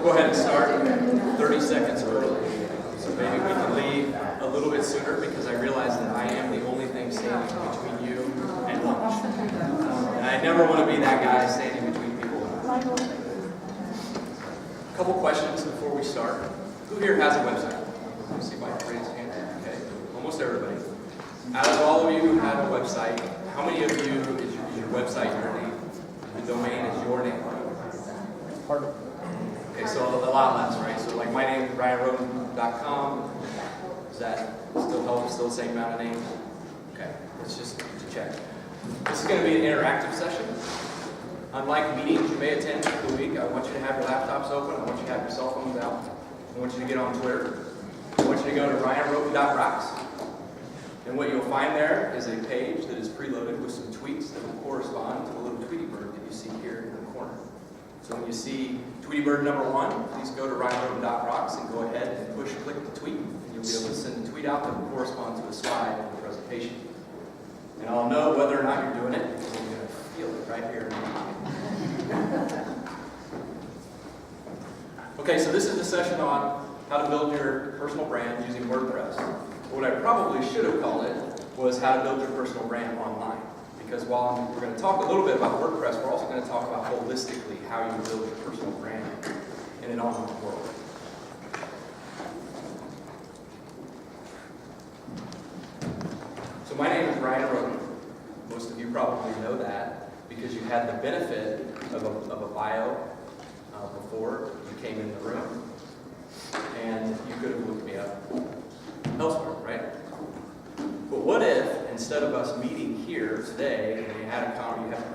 Go ahead and start 30 seconds early. So maybe we can leave a little bit sooner because I realize that I am the only thing standing between you and lunch. And I never want to be that guy standing between people. A couple questions before we start. Who here has a website? Let me see my raise hand. Okay, almost everybody. Out of all of you who have a website, how many of you is your website your name? The domain is your name. Pardon? Okay, so a lot less, right? So like my name is RyanRhoten.com. Does that still help? Still the same amount of names? Okay, let's just to check. This is going to be an interactive session. Unlike meetings you may attend through the week, I want you to have your laptops open. I want you to have your cell phones out. I want you to get on Twitter. I want you to go to RyanRhoten.rocks. And what you'll find there is a page that is preloaded with some tweets that will correspond to the little Tweety bird that you see here in the corner. So when you see Tweety bird number 1, please go to RyanRhoten.rocks and go ahead and click the tweet. And you'll be able to send the tweet out that will correspond to a slide in the presentation. And I'll know whether or not you're doing it because I'm going to feel it right here. Okay, so this is a session on how to build your personal brand using WordPress. What I probably should have called it was how to build your personal brand online. Because while we're going to talk a little bit about WordPress, we're also going to talk about holistically how you build your personal brand in an online world. So my name is Ryan Rhoten. Most of you probably know that because you had the benefit of a bio before you came in the room. And you could have looked me up elsewhere, right? But what if, instead of us meeting here today, and you have a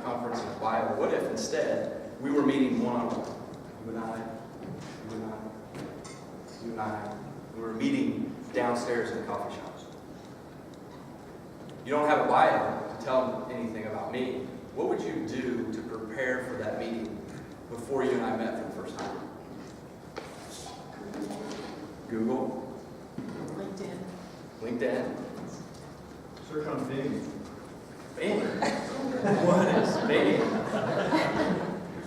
conference in a bio, what if instead we were meeting one-on-one? You and I, you and I, you and I. We were meeting downstairs in the coffee shop. You don't have a bio to tell anything about me. What would you do to prepare for that meeting before you and I met for the first time? Google. LinkedIn. Search on Bing. Bing? What is Bing?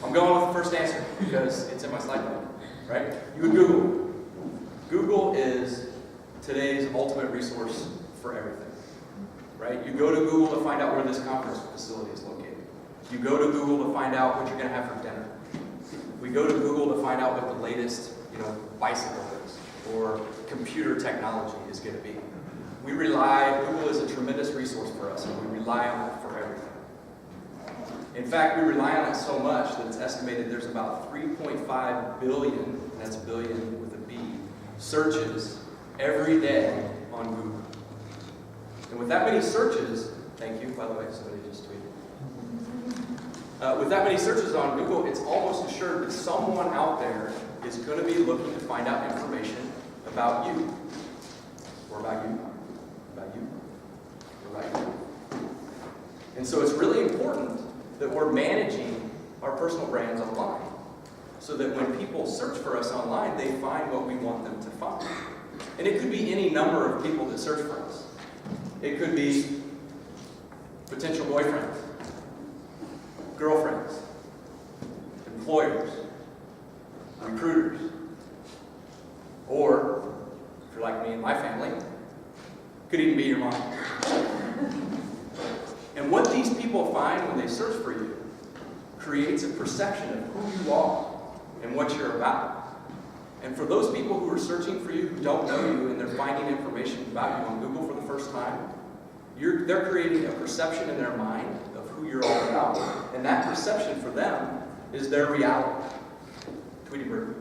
I'm going with the first answer because it's in my slide deck, right? You would Google. Google is today's ultimate resource for everything, right? You go to Google to find out where this conference facility is located. You go to Google to find out what you're going to have for dinner. We go to Google to find out what the latest, bicycle is or computer technology is going to be. Google is a tremendous resource for us, and we rely on it for everything. In fact, we rely on it so much that it's estimated there's about 3.5 billion, and that's billion with a B, searches every day on Google. And with that many searches, thank you, by the way, somebody just tweeted. With that many searches on Google, it's almost assured that someone out there is going to be looking to find out information about you, or about you. And so it's really important that we're managing our personal brands online so that when people search for us online, they find what we want them to find. And it could be any number of people that search for us. It could be potential boyfriends, girlfriends, employers, recruiters, or, if you're like me and my family, could even be your mom. And what these people find when they search for you creates a perception of who you are and what you're about. And for those people who are searching for you, who don't know you, and they're finding information about you on Google for the first time, they're creating a perception in their mind of who you're all about. And that perception for them is their reality. Tweety bird.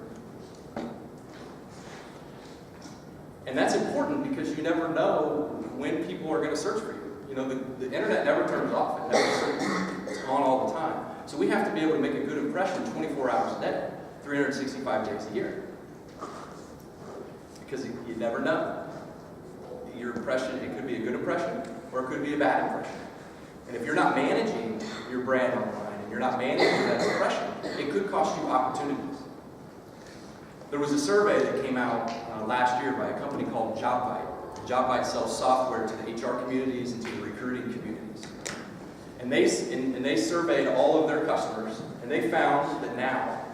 And that's important because you never know when people are going to search for you. The internet never turns off. It never sleeps. It's on all the time. So we have to be able to make a good impression 24 hours a day, 365 days a year. Because you never know. Your impression, it could be a good impression or it could be a bad impression. And if you're not managing your brand online and you're not managing that impression, it could cost you opportunities. There was a survey that came out last year by a company called JobBite. JobBite sells software to the HR communities and to the recruiting communities. And And they surveyed all of their customers, and they found that now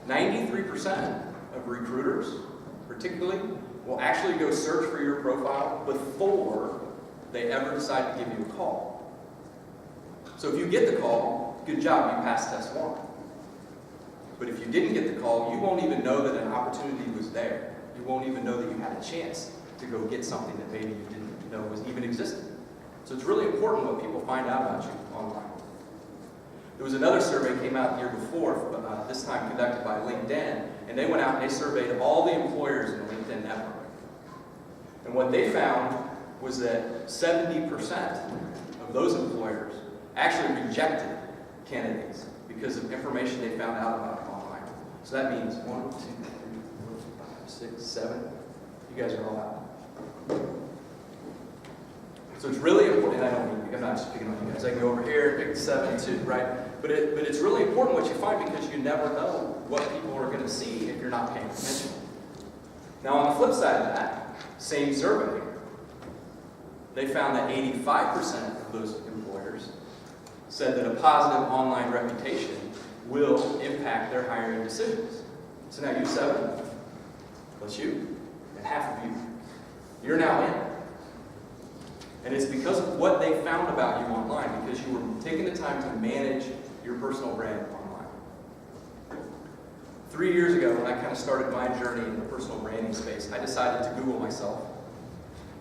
93% of recruiters, particularly, will actually go search for your profile before they ever decide to give you a call. So if you get the call, good job, you passed test 1. But if you didn't get the call, you won't even know that an opportunity was there. You won't even know that you had a chance to go get something that maybe you didn't know was even existed. So it's really important what people find out about you online. There was another survey came out the year before, this time conducted by LinkedIn, and they went out and they surveyed all the employers in the LinkedIn network. And what they found was that 70% of those employers actually rejected candidates because of information they found out about them online. So that means 1, 2, 3, 4, 5, 6, 7. You guys are all out. So it's really important, and I'm not just picking on you guys. I can go over here, pick 7, 2, right? But it's really important what you find because you never know what people are going to see if you're not paying attention. Now on the flip side of that, same survey, they found that 85% of those employers said that a positive online reputation will impact their hiring decisions. So now you 7, plus you, and half of you, you're now in. And it's because of what they found about you online, because you were taking the time to manage your personal brand online. 3 years ago, when I kind of started my journey in the personal branding space, I decided to Google myself.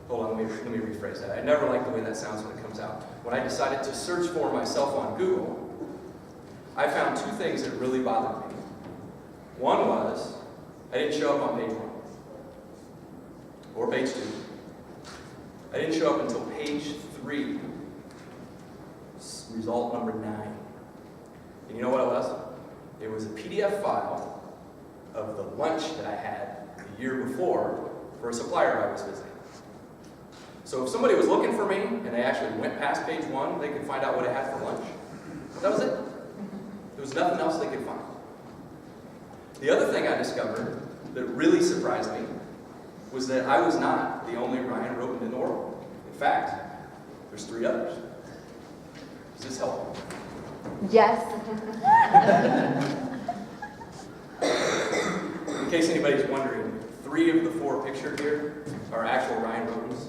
Hold on, let me rephrase that. I never like the way that sounds when it comes out. When I decided to search for myself on Google, I found 2 things that really bothered me. One was, I didn't show up on page 1, or page 2. I didn't show up until page 3, result number 9. And you know what it was? It was a PDF file of the lunch that I had the year before for a supplier I was visiting. So if somebody was looking for me and they actually went past page 1, they could find out what I had for lunch. That was it. There was nothing else they could find. The other thing I discovered that really surprised me was that I was not the only Ryan Rhoten in the world. In fact, there's 3 others. Does this help? Yes. In case anybody's wondering, 3 of the 4 pictured here are actual Ryan Rhotens.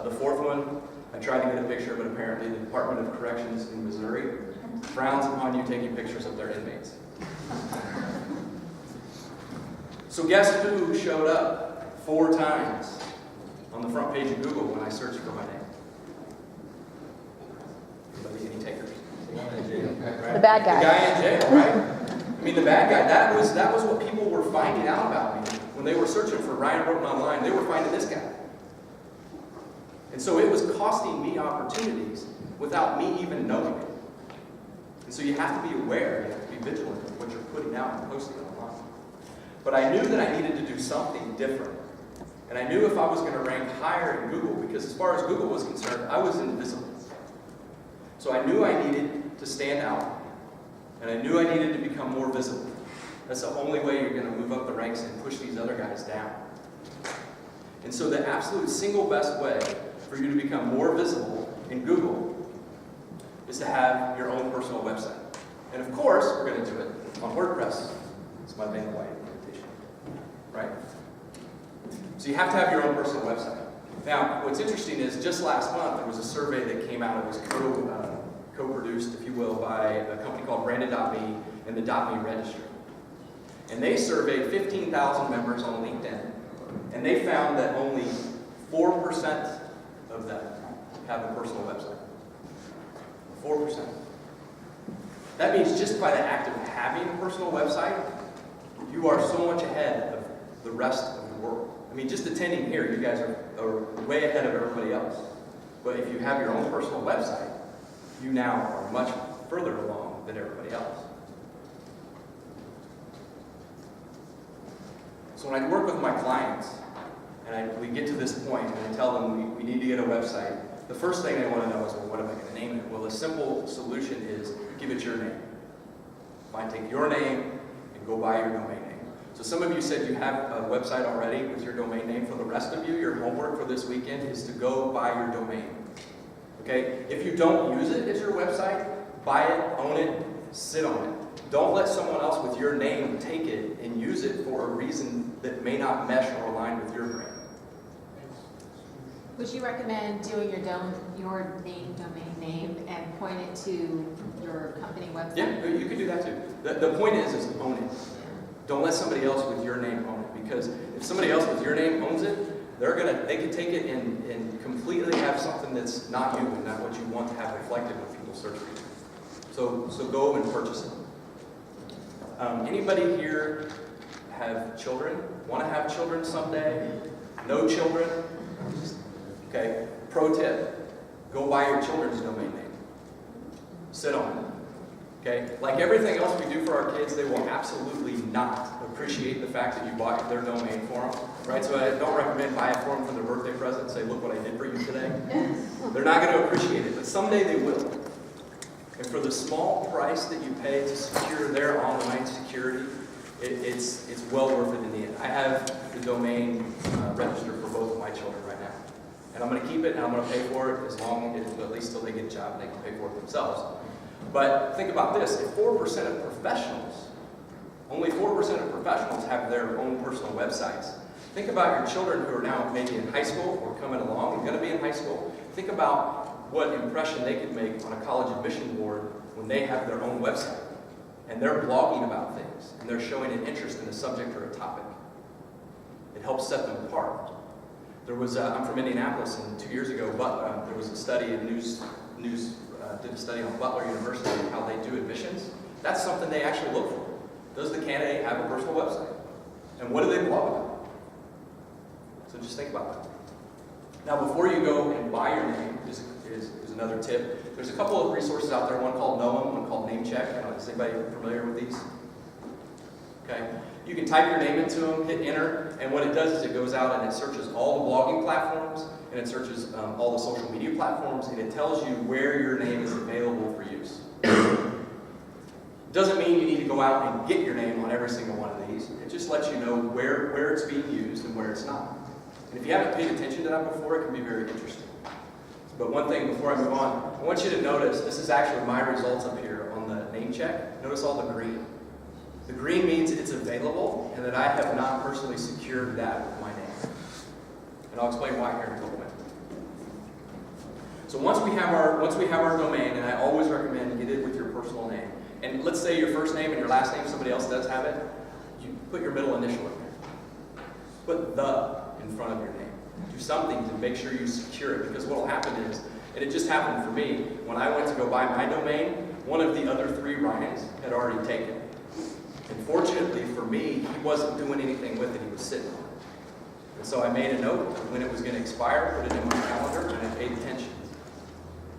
The 4th one, I tried to get a picture, but apparently the Department of Corrections in Missouri frowns upon you taking pictures of their inmates. So guess who showed up 4 times on the front page of Google when I searched for my name? Anybody, any takers? The bad guy. The guy in jail, right? I mean, the bad guy. That was what people were finding out about me when they were searching for Ryan Rhoten online. They were finding this guy. And so it was costing me opportunities without me even knowing it. And so you have to be aware, you have to be vigilant of what you're putting out and posting online. But I knew that I needed to do something different. And I knew if I was going to rank higher in Google, because as far as Google was concerned, I was invisible. So I knew I needed to stand out. And I knew I needed to become more visible. That's the only way you're going to move up the ranks and push these other guys down. And so the absolute single best way for you to become more visible in Google is to have your own personal website. And of course, we're going to do it on WordPress. It's my main way invitation, right? So you have to have your own personal website. Now, what's interesting is just last month, there was a survey that came out. It was co-produced, if you will, by a company called Branded.me and the .me registry. And they surveyed 15,000 members on LinkedIn, and they found that only 4% of them have a personal website. 4%. That means just by the act of having a personal website, you are so much ahead of the rest of the world. I mean, just attending here, you guys are way ahead of everybody else. But if you have your own personal website, you now are much further along than everybody else. So when I work with my clients, and we get to this point, and I tell them we need to get a website, the first thing they want to know is, well, what am I going to name it? Well, a simple solution is give it your name. Fine, take your name and go buy your domain name. So some of you said you have a website already with your domain name. For the rest of you, your homework for this weekend is to go buy your domain. Okay? If you don't use it as your website, buy it, own it, sit on it. Don't let someone else with your name take it and use it for a reason that may not mesh or align with your brand. Would you recommend doing your domain name and point it to your company website? Yeah, you could do that too. The point is own it. Don't let somebody else with your name own it, because if somebody else with your name owns it, they could take it and completely have something that's not you and not what you want to have reflected when people search for you. So go and purchase it. Anybody here have children? Want to have children someday? No children? Okay. Pro tip: go buy your children's domain name. Sit on it. Okay. Like everything else we do for our kids, they will absolutely not appreciate the fact that you bought their domain for them. Right. So I don't recommend buy it for them for their birthday present and say, "Look what I did for you today." They're not going to appreciate it, but someday they will. And for the small price that you pay to secure their online security, it's well worth it in the end. I have the domain registered for both of my children right now. And I'm going to keep it and I'm going to pay for it as long as, at least till they get a job and they can pay for it themselves. But think about this, if 4% of professionals, only 4% of professionals have their own personal websites. Think about your children who are now maybe in high school or coming along and going to be in high school. Think about what impression they could make on a college admission board when they have their own website and they're blogging about things and they're showing an interest in a subject or a topic. It helps set them apart. There was, I'm from Indianapolis, and 2 years ago, there was a study, News did a study on Butler University and how they do admissions. That's something they actually look for. Does the candidate have a personal website? And what do they blog about? So just think about that. Now, before you go and buy your name, is another tip. There's a couple of resources out there, one called Noam, one called Namecheck. Is anybody familiar with these? Okay. You can type your name into them, hit enter, and what it does is it goes out and it searches all the blogging platforms, and it searches all the social media platforms, and it tells you where your name is available for use. Doesn't mean you need to go out and get your name on every single one of these. It just lets you know where it's being used and where it's not. And if you haven't paid attention to that before, it can be very interesting. But one thing before I move on, I want you to notice, this is actually my results up here on the name check. Notice all the green. The green means it's available and that I have not personally secured that with my name. And I'll explain why here in a little bit. So once we have our domain, and I always recommend get it with your personal name. And let's say your first name and your last name, somebody else does have it, you put your middle initial in there. Put the in front of your name. Do something to make sure you secure it, because what will happen is, and it just happened for me, when I went to go buy my domain, one of the other 3 Ryans had already taken it. And fortunately for me, he wasn't doing anything with it, he was sitting on it. And so I made a note of when it was going to expire, put it in my calendar, and I paid attention.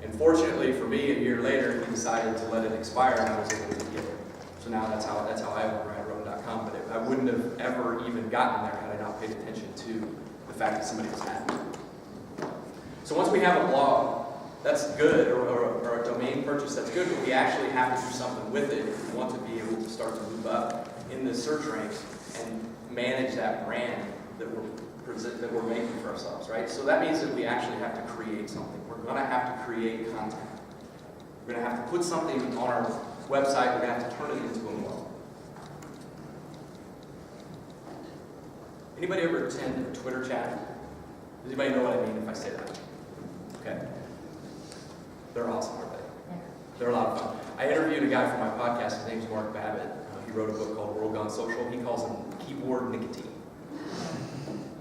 And fortunately for me, a year later, he decided to let it expire, and I was able to get it. So now that's how I own RyanRhoten.com, but I wouldn't have ever even gotten there had I not paid attention to the fact that somebody was had it. So once we have a blog, that's good, or a domain purchase, that's good, but we actually have to do something with it if we want to be able to start to move up in the search ranks and manage that brand that we're making for ourselves, right? So that means that we actually have to create something. We're going to have to create content. We're going to have to put something on our website. We're going to have to turn it into a blog. Anybody ever attend a Twitter chat? Does anybody know what I mean if I say that? Okay. They're awesome, aren't they? They're a lot of fun. I interviewed a guy for my podcast. His name's Mark Babbitt. He wrote a book called World Gone Social. He calls them keyboard nicotine.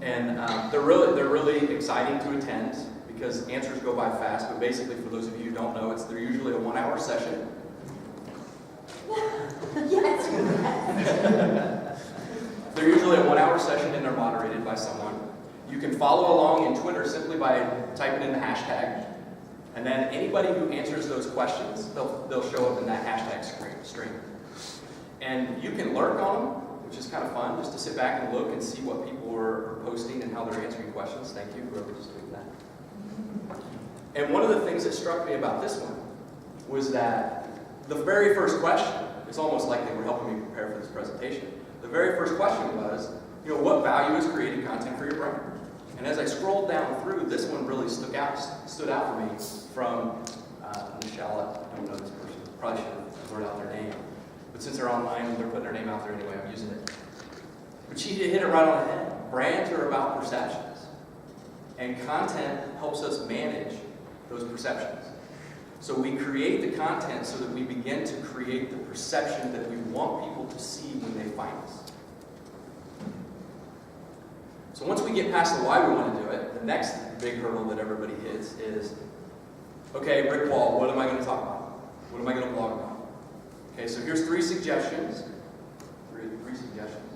And they're really exciting to attend because answers go by fast. But basically, for those of you who don't know, they're usually a 1-hour session. Yes. They're usually a 1-hour session, and they're moderated by someone. You can follow along in Twitter simply by typing in the hashtag. And then anybody who answers those questions, they'll show up in that hashtag stream. And you can lurk on them, which is kind of fun, just to sit back and look and see what people are posting and how they're answering questions. Thank you, whoever just did that. And one of the things that struck me about this one was that the very first question, it's almost like they were helping me prepare for this presentation. The very first question was, what value is creating content for your brand? And as I scrolled down through, this one really stood out for me from Michelle. I don't know this person. Probably should have wrote out their name. But since they're online, they're putting their name out there anyway. I'm using it. But she hit it right on the head. Brands are about perceptions. And content helps us manage those perceptions. So we create the content so that we begin to create the perception that we want people to see when they find us. So once we get past the why we want to do it, the next big hurdle that everybody hits is, okay, Rick Wall, what am I going to talk about? What am I going to blog about? Okay, so here's three suggestions. Three suggestions.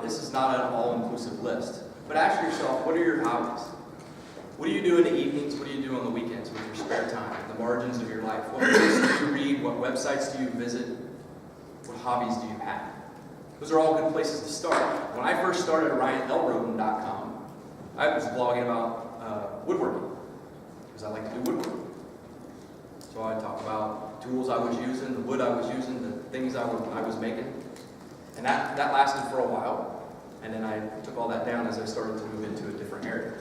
This is not an all-inclusive list. But ask yourself, what are your hobbies? What do you do in the evenings? What do you do on the weekends with your spare time? The margins of your life. What books do you read? What websites do you visit? What hobbies do you have? Those are all good places to start. When I first started RyanRhoten.com, I was blogging about woodworking, because I like to do woodworking. So I talk about tools I was using, the wood I was using, the things I was making. And that lasted for a while. And then I took all that down as I started to move into a different area.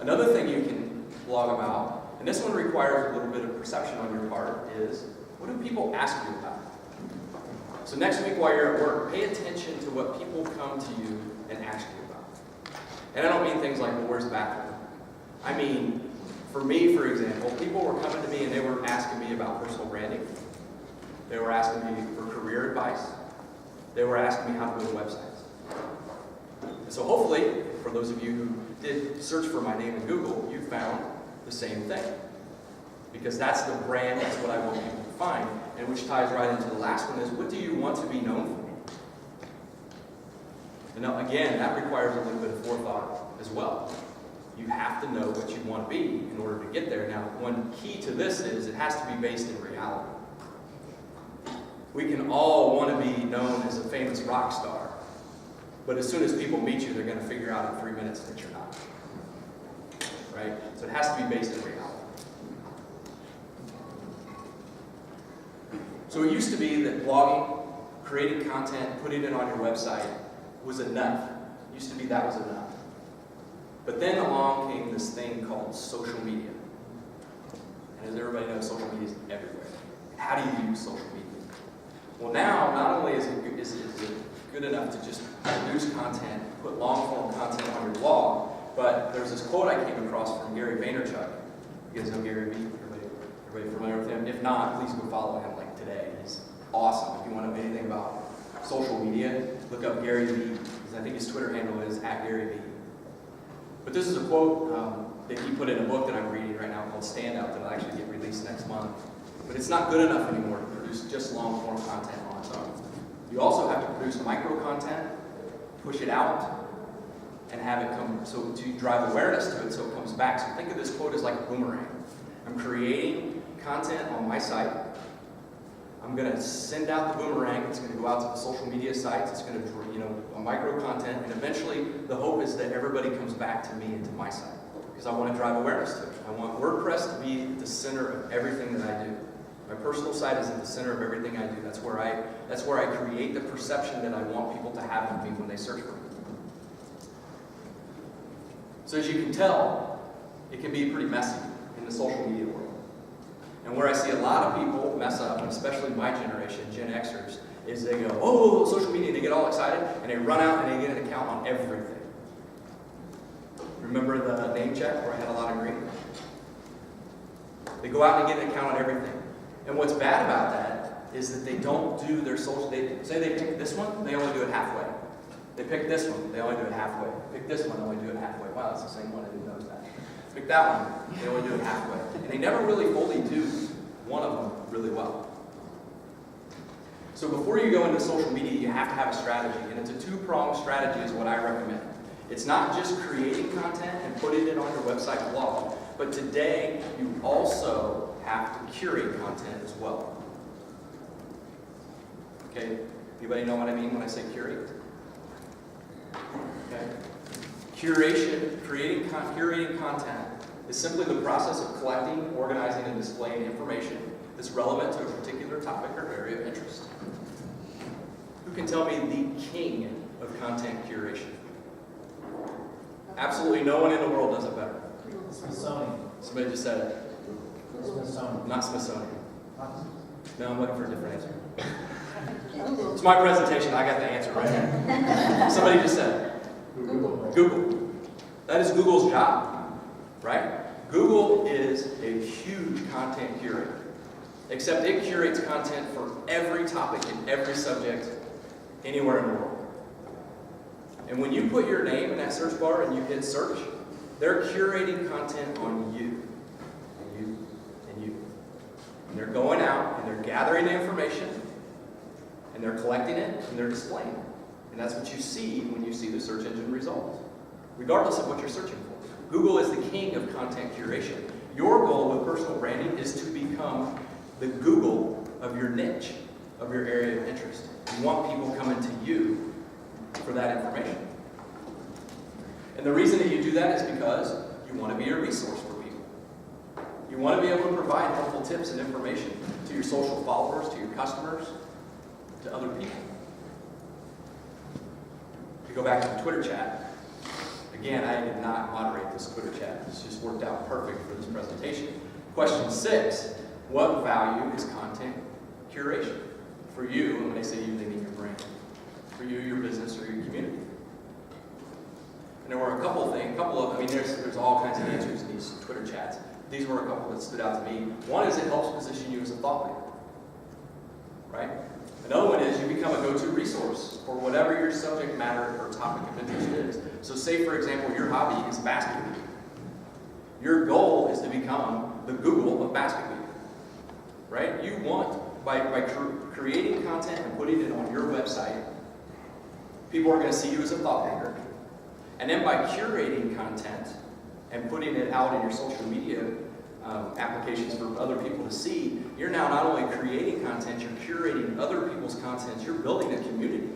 Another thing you can blog about, and this one requires a little bit of perception on your part, is what do people ask you about? So next week while you're at work, pay attention to what people come to you and ask you about. And I don't mean things like, well, where's the bathroom? I mean, for me, for example, people were coming to me and they were asking me about personal branding. They were asking me for career advice. They were asking me how to build websites. And so hopefully, for those of you who did search for my name in Google, you found the same thing. Because that's the brand, that's what I want people to find. And which ties right into the last one is, what do you want to be known for? And now, again, that requires a little bit of forethought as well. You have to know what you want to be in order to get there. Now, one key to this is it has to be based in reality. We can all want to be known as a famous rock star, but as soon as people meet you, they're going to figure out in 3 minutes that you're not. Right? So it has to be based in reality. So it used to be that blogging, creating content, putting it on your website was enough. It used to be that was enough. But then along came this thing called social media. And as everybody knows, social media is everywhere. How do you use social media? Well, now, not only is it good enough to just produce content, put long-form content on your blog, but there's this quote I came across from Gary Vaynerchuk. You guys know Gary Vee? Everybody familiar with him? If not, please go follow him like today. He's awesome. If you want to know anything about social media, look up Gary Vee. I think his Twitter handle is @GaryVee. But this is a quote that he put in a book that I'm reading right now called Standout that will actually get released next month. But it's not good enough anymore to produce just long-form content on its own. You also have to produce micro-content, push it out, and have it come, so to drive awareness to it so it comes back. So think of this quote as like a boomerang. I'm creating content on my site. I'm going to send out the boomerang. It's going to go out to the social media sites. It's going to, a micro-content, and eventually the hope is that everybody comes back to me and to my site because I want to drive awareness to it. I want WordPress to be the center of everything that I do. My personal site is at the center of everything I do. That's where I create the perception that I want people to have of me when they search for me. So as you can tell, it can be pretty messy in the social media world. And where I see a lot of people mess up, and especially my generation, Gen Xers, is they go, oh, social media, they get all excited, and they run out and they get an account on everything. Remember the name check where I had a lot of green? They go out and get an account on everything. And what's bad about that is that they don't do their social, say they pick this one, they only do it halfway. They pick this one, they only do it halfway. Pick this one, they only do it halfway. Wow, it's the same one, I didn't notice that. Pick that one, they only do it halfway. And they never really fully do one of them really well. So before you go into social media, you have to have a strategy. And it's a two-pronged strategy is what I recommend. It's not just creating content and putting it on your website blog, but today you also have to curate content as well. Okay? Anybody know what I mean when I say curate? Okay? Curating content is simply the process of collecting, organizing, and displaying information that's relevant to a particular topic or area of interest. Who can tell me the king of content curation? Absolutely no one in the world does it better. Smithsonian. Somebody just said it. Smithsonian. Not Smithsonian. No, I'm looking for a different answer. It's my presentation. I got the answer right here. Somebody just said it. Google. Google. That is Google's job, right? Google is a huge content curator, except it curates content for every topic and every subject anywhere in the world. And when you put your name in that search bar and you hit search, they're curating content on you, and you, and you. And they're going out and they're gathering the information, and they're collecting it, and they're displaying it. And that's what you see when you see the search engine results, regardless of what you're searching for. Google is the king of content curation. Your goal with personal branding is to become the Google of your niche, of your area of interest. You want people coming to you for that information. And the reason that you do that is because you want to be a resource for people. You want to be able to provide helpful tips and information to your social followers, to your customers, to other people. If you go back to the Twitter chat, again, I did not moderate this Twitter chat. This just worked out perfect for this presentation. Question 6, what value is content curation? For you, and when I say you, they mean your brand. For you, your business, or your community. And there were a couple of things, there's all kinds of answers in these Twitter chats. These were a couple that stood out to me. One is it helps position you as a thought leader, right? Another one is you become a go-to resource for whatever your subject matter or topic of interest is. So say, for example, your hobby is basket weaving. Your goal is to become the Google of basket weaving, right? You want, by creating content and putting it on your website, people are going to see you as a thought leader. And then by curating content and putting it out in your social media applications for other people to see, you're now not only creating content, you're curating other people's content, you're building a community,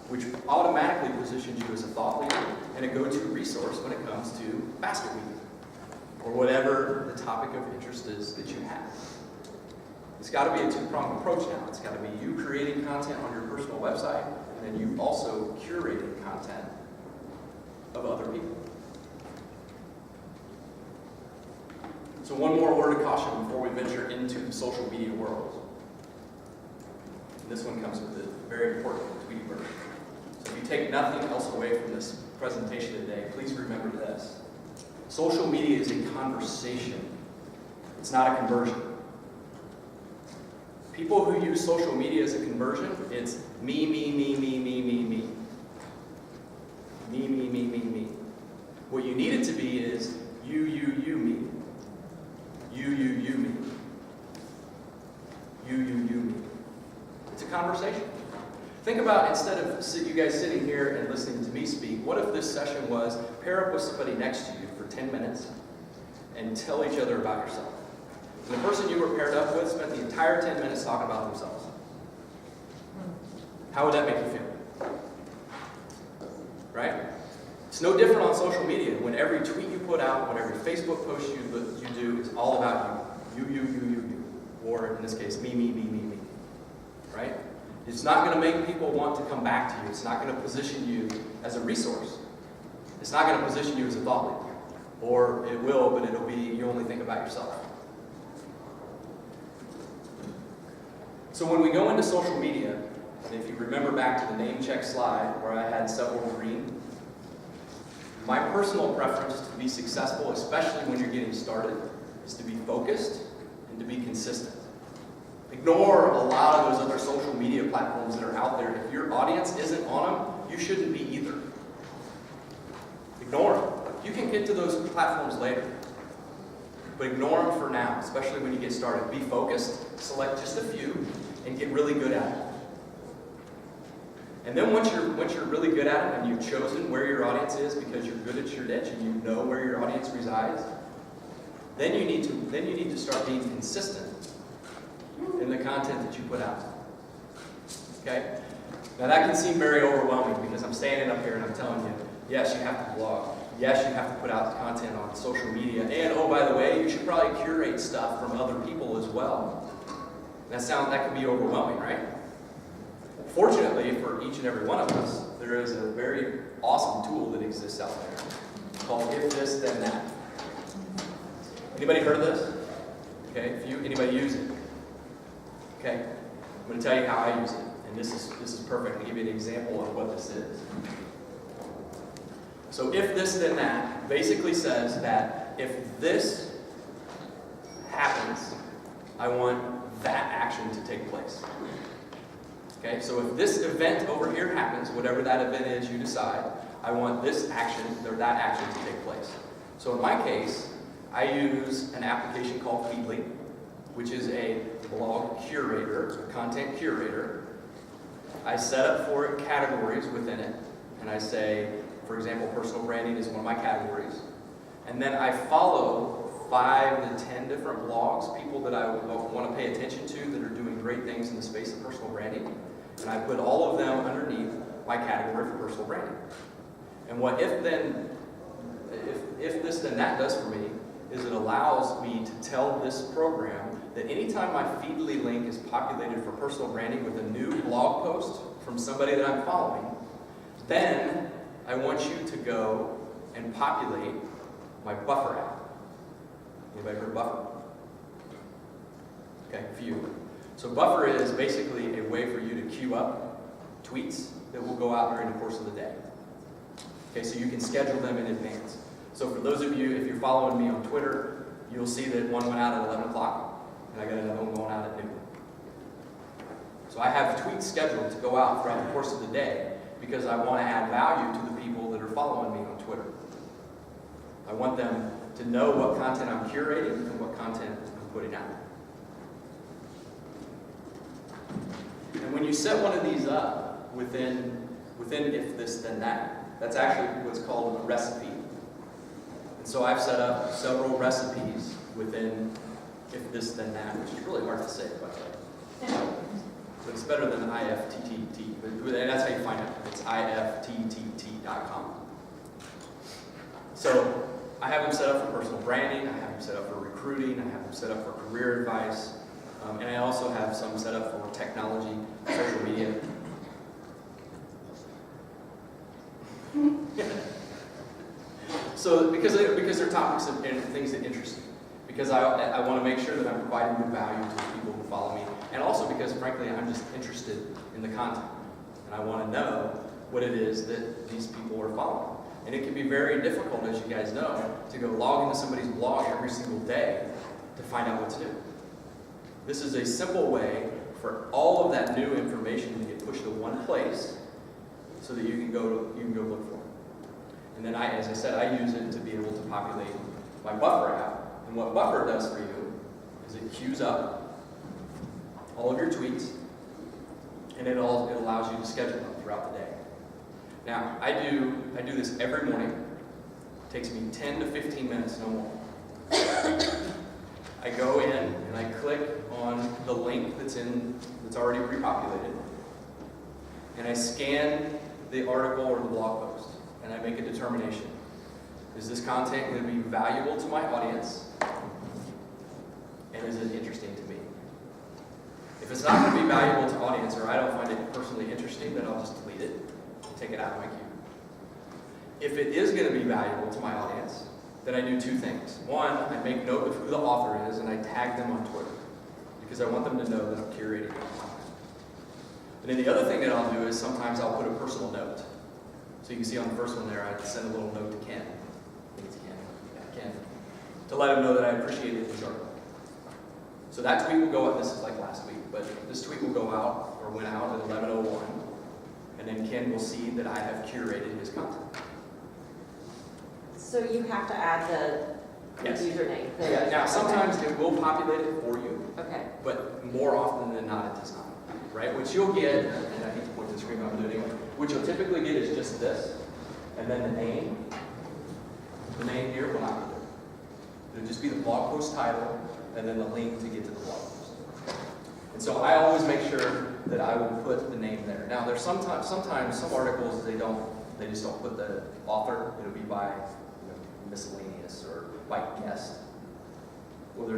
which automatically positions you as a thought leader and a go-to resource when it comes to basket weaving, or whatever the topic of interest is that you have. It's got to be a two-pronged approach now. It's got to be you creating content on your personal website, and then you also curating content of other people. So one more word of caution before we venture into the social media world. And this one comes with a very important tweet word. So if you take nothing else away from this presentation today, please remember this. Social media is a conversation. It's not a conversion. People who use social media as a conversion, it's me, me, me, me, me, me, me. Me, me, me, me, me. What you need it to be is you, me. You, me. You, me. It's a conversation. Think about, instead of you guys sitting here and listening to me speak, what if this session was pair up with somebody next to you for 10 minutes and tell each other about yourself. And the person you were paired up with spent the entire 10 minutes talking about themselves. How would that make you feel? Right? It's no different on social media. When every tweet you put out, when every Facebook post you do is all about you. You. Or in this case, me. Right? It's not going to make people want to come back to you. It's not going to position you as a resource. It's not going to position you as a thought leader. Or it will, but it'll be you only think about yourself. So when we go into social media, and if you remember back to the name check slide where I had several green, my personal preference to be successful, especially when you're getting started, is to be focused and to be consistent. Ignore a lot of those other social media platforms that are out there. If your audience isn't on them, you shouldn't be either. Ignore them. You can get to those platforms later. But ignore them for now, especially when you get started. Be focused, select just a few, and get really good at it. And then once you're really good at it and you've chosen where your audience is because you're good at your niche and you know where your audience resides, then you need to start being consistent in the content that you put out. Okay? Now that can seem very overwhelming because I'm standing up here and I'm telling you, yes, you have to blog. Yes, you have to put out content on social media. And oh, by the way, you should probably curate stuff from other people as well. That can be overwhelming, right? Fortunately for each and every one of us, there is a very awesome tool that exists out there called If This Then That. Anybody heard of this? Okay, anybody use it? Okay, I'm going to tell you how I use it, and this is perfect. I'll give you an example of what this is. So if this then that basically says that if this happens, I want that action to take place. Okay, so if this event over here happens, whatever that event is you decide, I want this action or that action to take place. So in my case, I use an application called Feedly, which is a blog curator, a content curator. I set up for it categories within it, and I say, for example, personal branding is one of my categories. And then I follow 5 to 10 different blogs, people that I want to pay attention to that are doing great things in the space of personal branding. And I put all of them underneath my category for personal branding. And what if this then that does for me is it allows me to tell this program that anytime my Feedly link is populated for personal branding with a new blog post from somebody that I'm following, then I want you to go and populate my Buffer app. Anybody heard of Buffer? Okay, a few. So Buffer is basically a way for you to queue up tweets that will go out during the course of the day. Okay, so you can schedule them in advance. So for those of you, if you're following me on Twitter, you'll see that one went out at 11 o'clock, and I got another one going out at noon. So I have tweets scheduled to go out throughout the course of the day because I want to add value to the people that are following me on Twitter. I want them to know what content I'm curating and what content I'm putting out. And when you set one of these up within If This Then That, that's actually what's called a recipe. And so I've set up several recipes within If This Then That, which is really hard to say, by the way. But it's better than IFTTT. And that's how you find it. It's IFTTT.com. So I have them set up for personal branding, I have them set up for recruiting, I have them set up for career advice, and I also have some set up for technology, social media. So because they're topics and things that interest me. Because I want to make sure that I'm providing good value to the people who follow me. And also because, frankly, I'm just interested in the content. And I want to know what it is that these people are following. And it can be very difficult, as you guys know, to go log into somebody's blog every single day to find out what to do. This is a simple way for all of that new information to get pushed to one place so that you can go look for it. And then as I said, I use it to be able to populate my Buffer app. And what Buffer does for you is it queues up all of your tweets, and it allows you to schedule them throughout the day. Now, I do this every morning. It takes me 10 to 15 minutes, no more. I go in and I click on the link that's already pre-populated, and I scan the article or the blog post, and I make a determination. Is this content going to be valuable to my audience? And is it interesting to me? If it's not going to be valuable to audience, or I don't find it personally interesting, then I'll just delete it and take it out of my queue. If it is going to be valuable to my audience, then I do 2 things. One, I make note of who the author is and I tag them on Twitter because I want them to know that I'm curating their content. And then the other thing that I'll do is sometimes I'll put a personal note. So you can see on the first one there, I send a little note to Ken. I think it's Ken. Yeah, Ken. To let him know that I appreciated his article. So that tweet will go out, this is like last week, but this tweet will go out, or went out at 11:01, and then Ken will see that I have curated his content. So you have to add the Yes. username. Yeah, now sometimes it will populate it for you, Okay. but more often than not it does not, right? What you'll get, and I hate to point to the screen, but I'm doing it anyway, what you'll typically get is just this, and then the name here will not be there. It'll just be the blog post title, and then the link to get to the blog post. And so I always make sure that I will put the name there. Now there's sometimes some articles they just don't put the author. It'll be by miscellaneous or by guest. Well,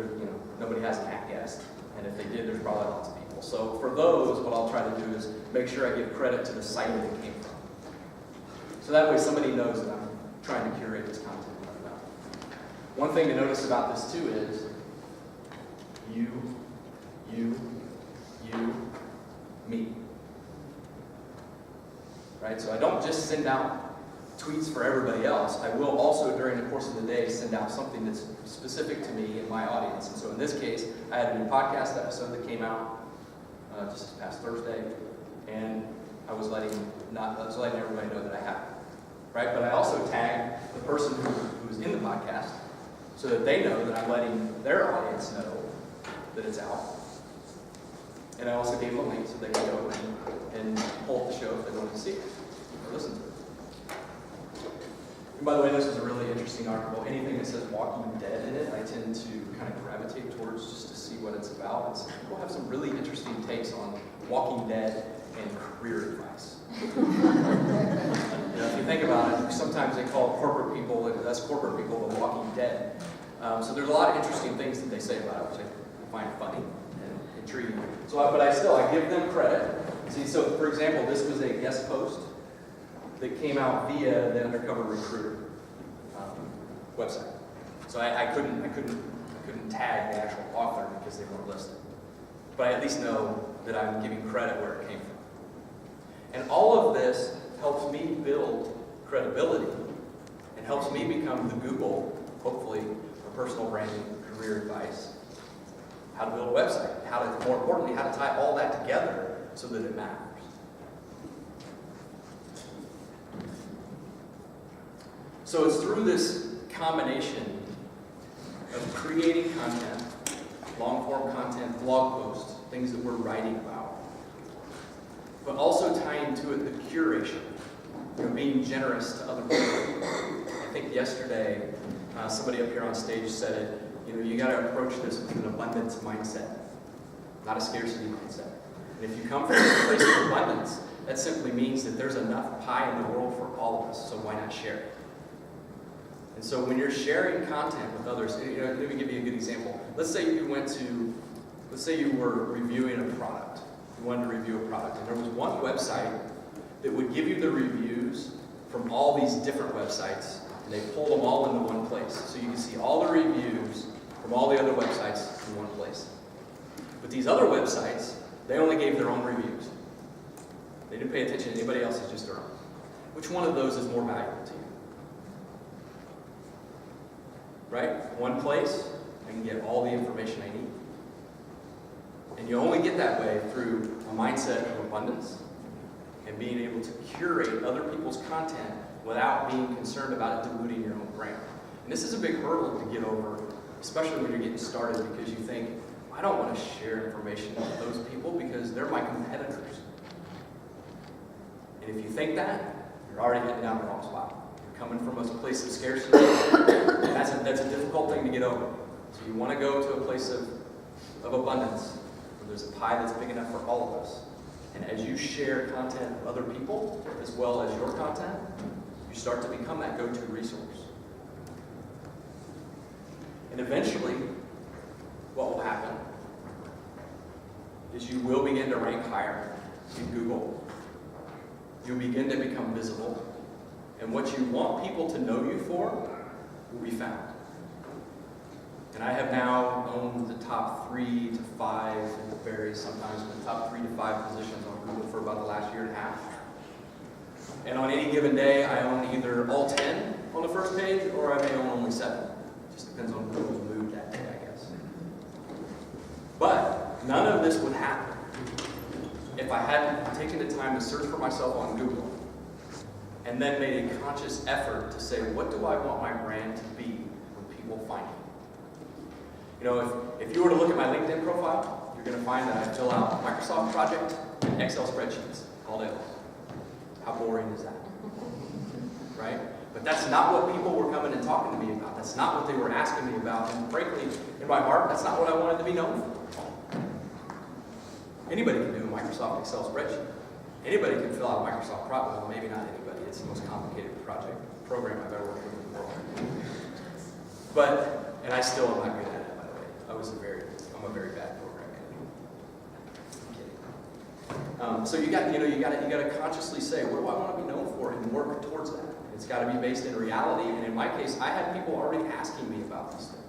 nobody has an @ guest, and if they did, there's probably lots of people. So for those, what I'll try to do is make sure I give credit to the site that it came from. So that way somebody knows that I'm trying to curate this content. One thing to notice about this too is you, me. Right? So I don't just send out tweets for everybody else. I will also, during the course of the day, send out something that's specific to me and my audience. And so in this case, I had a new podcast episode that came out just this past Thursday, and I was letting everybody know that I have it. Right? But I also tagged the person who's in the podcast so that they know that I'm letting their audience know that it's out. And I also gave them a link so they can go and pull up the show if they want to see it or listen to it. And by the way, this is a really interesting article. Anything that says Walking Dead in it, I tend to kind of gravitate towards just to see what it's about. And so people have some really interesting takes on Walking Dead and career advice. If you think about it, sometimes they call corporate people, us corporate people, the Walking Dead. So there's a lot of interesting things that they say about it, which I find funny and intriguing. So, but I give them credit. See, so for example, this was a guest post that came out via the Undercover Recruiter website. So I couldn't tag the actual author because they weren't listed. But I at least know that I'm giving credit where it came from. And all of this helps me build credibility and helps me become the Google, hopefully, for personal branding, career advice, how to build a website, more importantly, how to tie all that together so that it matters. So it's through this combination of creating content, long-form content, blog posts, things that we're writing about, but also tying to it the curation, being generous to other people. I think yesterday, somebody up here on stage said it, you got to approach this with an abundance mindset, not a scarcity mindset. And if you come from a place of abundance, that simply means that there's enough pie in the world for all of us, so why not share it? And so when you're sharing content with others, let me give you a good example. Let's say you were reviewing a product. You wanted to review a product, and there was one website that would give you the reviews from all these different websites, and they pulled them all into one place. So you can see all the reviews from all the other websites in one place. But these other websites, they only gave their own reviews. They didn't pay attention to anybody else's, just their own. Which one of those is more valuable to you? Right? One place, I can get all the information I need. And you only get that way through a mindset of abundance and being able to curate other people's content without being concerned about it diluting your own brand. And this is a big hurdle to get over, especially when you're getting started, because you think, I don't want to share information with those people because they're my competitors. And if you think that, you're already getting down the wrong spot. You're coming from a place of scarcity. That's a difficult thing to get over. So you want to go to a place of abundance, where there's a pie that's big enough for all of us. And as you share content with other people, as well as your content, you start to become that go-to resource. And eventually, what will happen is you will begin to rank higher in Google. You'll begin to become visible. And what you want people to know you for will be found. And I have now owned the top 3 to 5, and it varies sometimes, but the top 3 to 5 positions on Google for about the last year and a half. And on any given day, I own either all 10 on the first page, or I may own only 7. It just depends on Google's mood that day, I guess. But none of this would happen if I hadn't taken the time to search for myself on Google and then made a conscious effort to say, what do I want my brand to be when people find me? If you were to look at my LinkedIn profile, you're going to find that I fill out Microsoft project and Excel spreadsheets all day long. How boring is that? Right? But that's not what people were coming and talking to me about. That's not what they were asking me about. And frankly, in my heart, that's not what I wanted to be known for. Anybody can do a Microsoft Excel spreadsheet. Anybody can fill out a Microsoft project. Well, maybe not anybody. It's the most complicated program I've ever worked with in the world. And I still am not good at it, by the way. I'm a very bad program manager. So you got to consciously say, what do I want to be known for, and work towards that. It's got to be based in reality. And in my case, I had people already asking me about these things.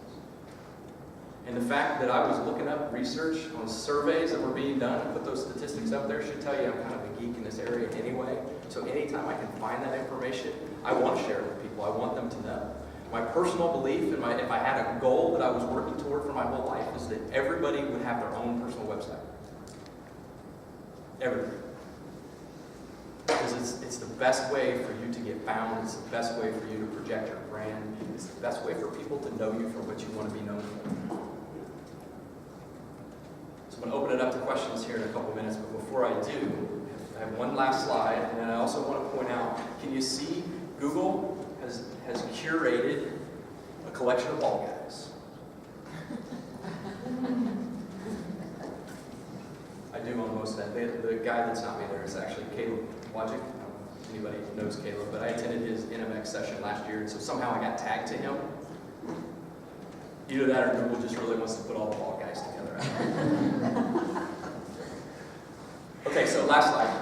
And the fact that I was looking up research on surveys that were being done and put those statistics up there should tell you I'm kind of a geek in this area anyway. So anytime I can find that information, I want to share it with people. I want them to know. My personal belief, and if I had a goal that I was working toward for my whole life, is that everybody would have their own personal website. Everybody. Because it's the best way for you to get found. It's the best way for you to project your brand. It's the best way for people to know you for what you want to be known for. So I'm going to open it up to questions here in a couple minutes, but before I do, I have one last slide, and then I also want to point out, can you see Google has curated a collection of ball guys? I do own most of that. The guy that's not me there is actually Caleb Wojcik. Anybody knows Caleb, but I attended his NMX session last year, and so somehow I got tagged to him. Either that or Google just really wants to put all the ball guys together. Okay, so last slide.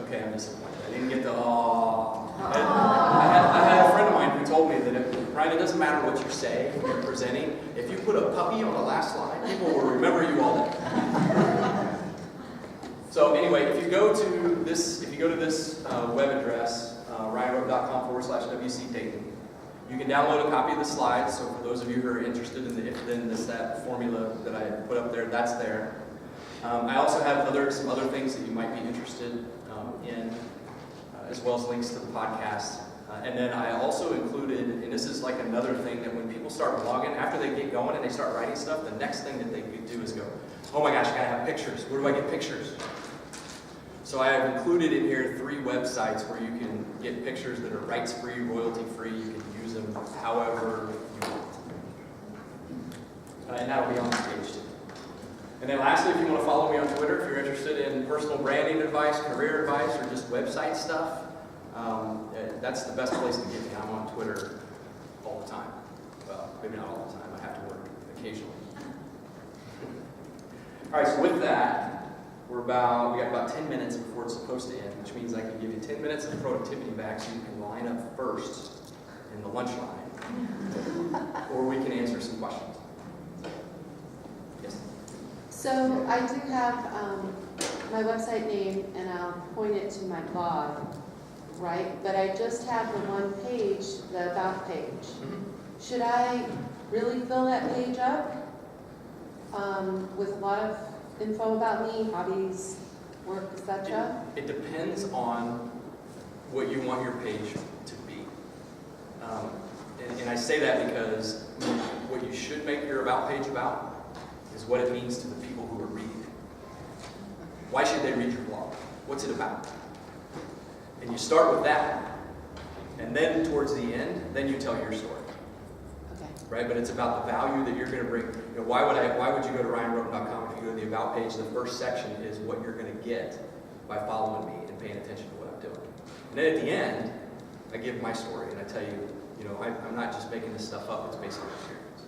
Okay, I'm disappointed. I didn't get the I had a friend of mine who told me that, Ryan, it doesn't matter what you say when you're presenting. If you put a puppy on the last slide, people will remember you all day. So anyway, if you go to this web address, ryanrhoten.com/WC Dayton, you can download a copy of the slides. So for those of you who are interested in the if, then, this, that formula that I put up there, that's there. I also have some other things that you might be interested in, as well as links to the podcast. And then I also included, and this is like another thing that when people start blogging, after they get going and they start writing stuff, the next thing that they do is go, oh my gosh, I gotta have pictures. Where do I get pictures? So I have included in here 3 websites where you can get pictures that are rights-free, royalty-free. You can use them however you want. And that'll be on the page too. And then lastly, if you want to follow me on Twitter, if you're interested in personal branding advice, career advice, or just website stuff, that's the best place to get me. I'm on Twitter all the time. Well, maybe not all the time. I have to work occasionally. All right, so with that, we got about 10 minutes before it's supposed to end, which means I can give you 10 minutes of productivity back so you can line up first in the lunch line, or we can answer some questions. Yes? So I do have my website name, and I'll point it to my blog, right? But I just have the one page, the About page. Mm-hmm. Should I really fill that page up with a lot of info about me, hobbies, work, etc.? It depends on what you want your page to be. And I say that because what you should make your About page about is what it means to the people who are reading it. Why should they read your blog? What's it about? And you start with that. And then towards the end, then you tell your story. Okay. Right? But it's about the value that you're going to bring. You know, why would you go to ryanrhoten.com if you go to the About page? The first section is what you're going to get by following me and paying attention to what I'm doing. And then at the end, I give my story and I tell you, I'm not just making this stuff up, it's based on experience.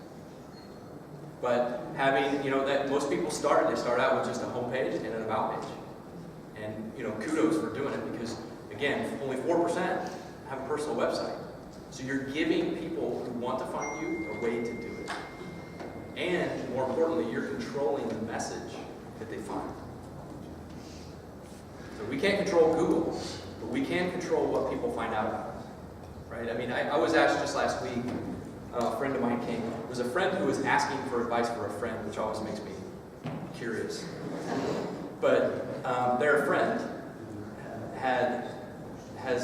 But having, that most people they start out with just a home page and an About page. And, kudos for doing it because, again, only 4% have a personal website. So you're giving people who want to find you a way to do it. And, more importantly, you're controlling the message that they find. So we can't control Google, but we can control what people find out about us. Right? I mean, I was asked just last week, a friend of mine came. It was a friend who was asking for advice for a friend, which always makes me curious. But their friend has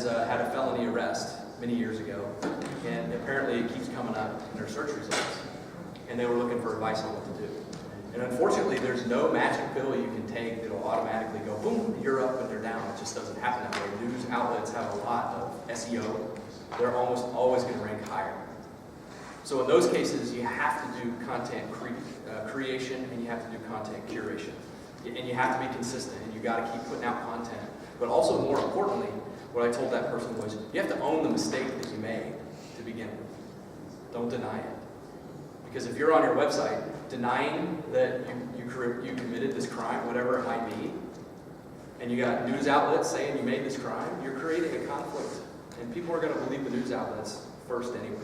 had a felony arrest many years ago, and apparently it keeps coming up in their search results. And they were looking for advice on what to do. And unfortunately, there's no magic pill you can take that'll automatically go, boom, you're up and they're down. It just doesn't happen that way. News outlets have a lot of SEO. They're almost always going to rank higher. So in those cases, you have to do content creation and you have to do content curation. And you have to be consistent and you got to keep putting out content. But also, more importantly, what I told that person was, you have to own the mistake that you made to begin with. Don't deny it. Because if you're on your website denying that you committed this crime, whatever it might be, and you got news outlets saying you made this crime, you're creating a conflict. And people are going to believe the news outlets first anyway.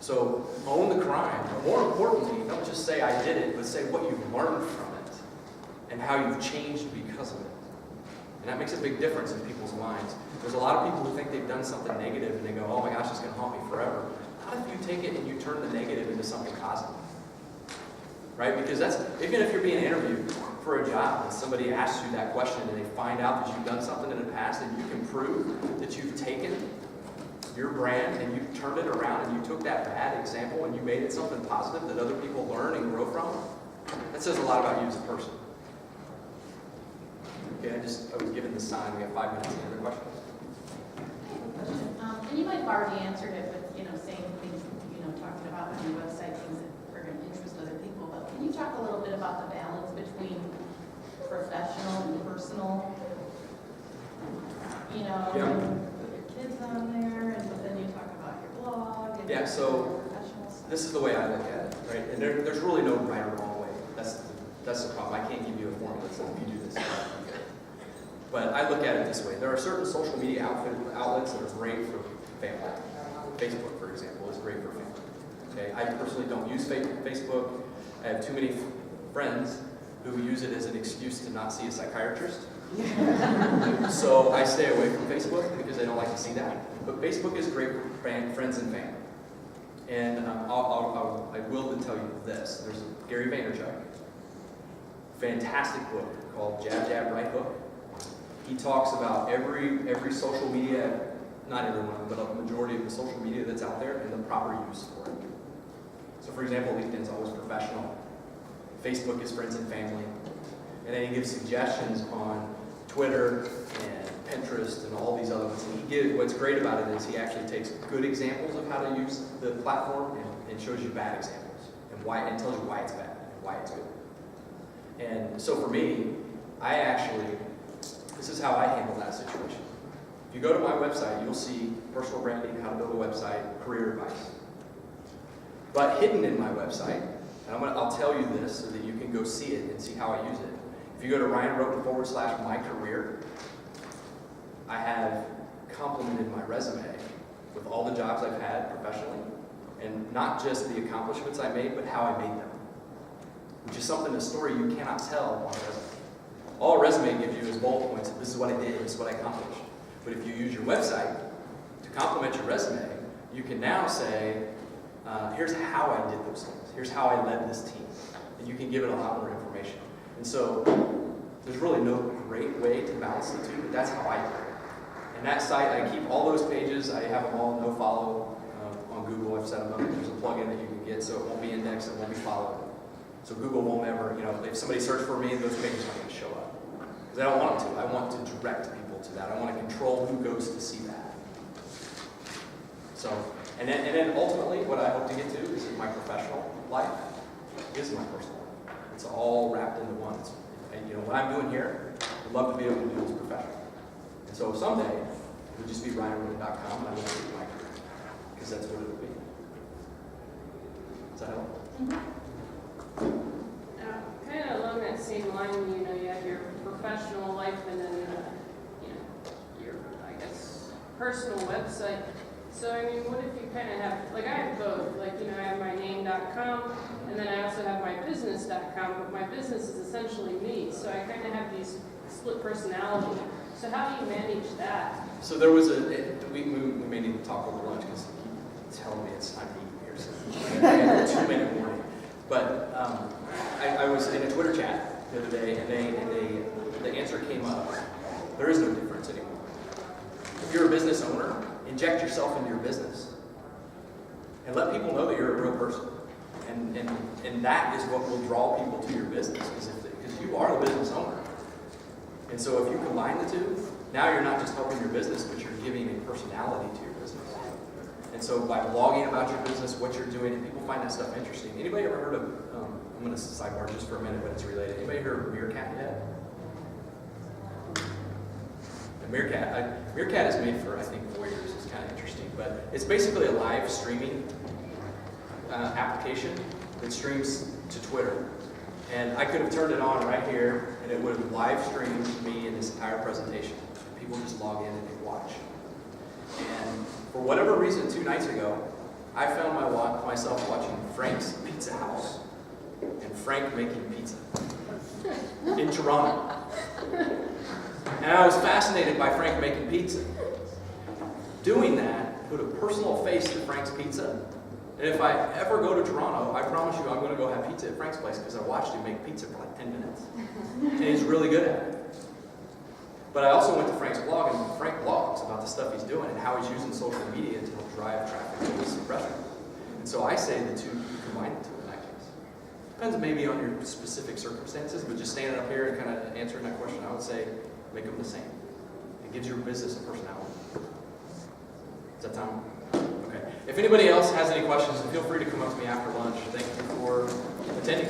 So own the crime. But more importantly, don't just say I did it, but say what you've learned from it and how you've changed because of it. And that makes a big difference in people's minds. There's a lot of people who think they've done something negative and they go, oh my gosh, it's going to haunt me forever. How if you take it and you turn the negative into something positive? Right? Because that's, even if you're being interviewed for a job and somebody asks you that question and they find out that you've done something in the past and you can prove that you've taken your brand and you turned it around and you took that bad example and you made it something positive that other people learn and grow from, that says a lot about you as a person. Okay, I was given the sign. We have 5 minutes. Any other questions? And you might have already answered it with, saying things, talking about on your website, things that are going to interest other people. But can you talk a little bit about the balance between professional and personal? You put your kids on there, but then you talk about your blog and Yeah, so professional stuff. this is the way I look at it, right? And there's really no right or wrong way. That's the problem. I can't give you a formula that says if you do this, you're good. But I look at it this way. There are certain social media outlets that are great for family. Facebook, for example, is great for family. Okay, I personally don't use Facebook. I have too many friends who use it as an excuse to not see a psychiatrist. So I stay away from Facebook because I don't like to see that. But Facebook is great for friends and family. And I will tell you this. There's a Gary Vaynerchuk, fantastic book called Jab, Jab, Right Hook. He talks about every social media, not everyone, but a majority of the social media that's out there and the proper use for it. So for example, LinkedIn's always professional. Facebook is friends and family. And then he gives suggestions on Twitter and Pinterest and all these other ones. And what's great about it is he actually takes good examples of how to use the platform and shows you bad examples and tells you why it's bad and why it's good. And so for me, this is how I handle that situation. If you go to my website, you'll see personal branding, how to build a website, career advice. But hidden in my website, and I'll tell you this so that you can go see it and see how I use it. If you go to Ryan Rhoten /my career, I have complemented my resume with all the jobs I've had professionally, and not just the accomplishments I made, but how I made them, which is something, a story you cannot tell on a resume. All a resume gives you is bullet points. This is what I did. This is what I accomplished. But if you use your website to complement your resume, you can now say, here's how I did those things. Here's how I led this team. And you can give it a lot more information. And so there's really no great way to balance the two, but that's how I do it. And that site, I keep all those pages. I have them all no follow on Google. I've set them up. There's a plugin that you can get so it won't be indexed, it won't be followed. So Google won't ever, if somebody searched for me, those pages aren't going to show up. Because I don't want them to. I want to direct people to that. I want to control who goes to see that. So, and then ultimately, what I hope to get to is in my professional life is my personal life. It's all wrapped into one. And what I'm doing here, I'd love to be able to do this professionally. And so someday, it would just be ryanrhoten.com and I will do my career. Because that's what it would be. Does that help? Kind of along that same line, you have your professional life and then, your, I guess, personal website. So, what if you kind of have, I have both, I have my name.com and then I also have my business.com, but my business is essentially me. So I kind of have these split personality. So how do you manage that? So there was we may need to talk over lunch because he's telling me it's time to eat here. So I had a 2-minute warning. But I was in a Twitter chat the other day, and the answer came up. There is no difference anymore. If you're a business owner, inject yourself into your business, and let people know that you're a real person. And that is what will draw people to your business, because you are the business owner. And so if you combine the two, now you're not just helping your business, but you're giving a personality to your business. And so by blogging about your business, what you're doing, and people find that stuff interesting. Anybody ever heard of, I'm going to sidebar just for a minute, but it's related. Anybody heard of Meerkat yet? Meerkat is made for, I think, voyeurs. It's kind of interesting. But it's basically a live streaming application that streams to Twitter. And I could have turned it on right here, and it would have live streamed me in this entire presentation. People just log in and they watch. And for whatever reason, 2 nights ago, I found myself watching Frank's Pizza House and Frank making pizza in Toronto. And I was fascinated by Frank making pizza. Doing that put a personal face to Frank's Pizza. And if I ever go to Toronto, I promise you I'm going to go have pizza at Frank's place because I watched him make pizza for like 10 minutes. And he's really good at it. But I also went to Frank's blog, and Frank blogs about the stuff he's doing and how he's using social media to help drive traffic to his restaurant. And so I say the two, combine the two in that case. Depends maybe on your specific circumstances, but just standing up here and kind of answering that question, I would say make them the same. It gives your business a personality. Does that sound okay? If anybody else has any questions, feel free to come up to me after lunch. Thank you for attending.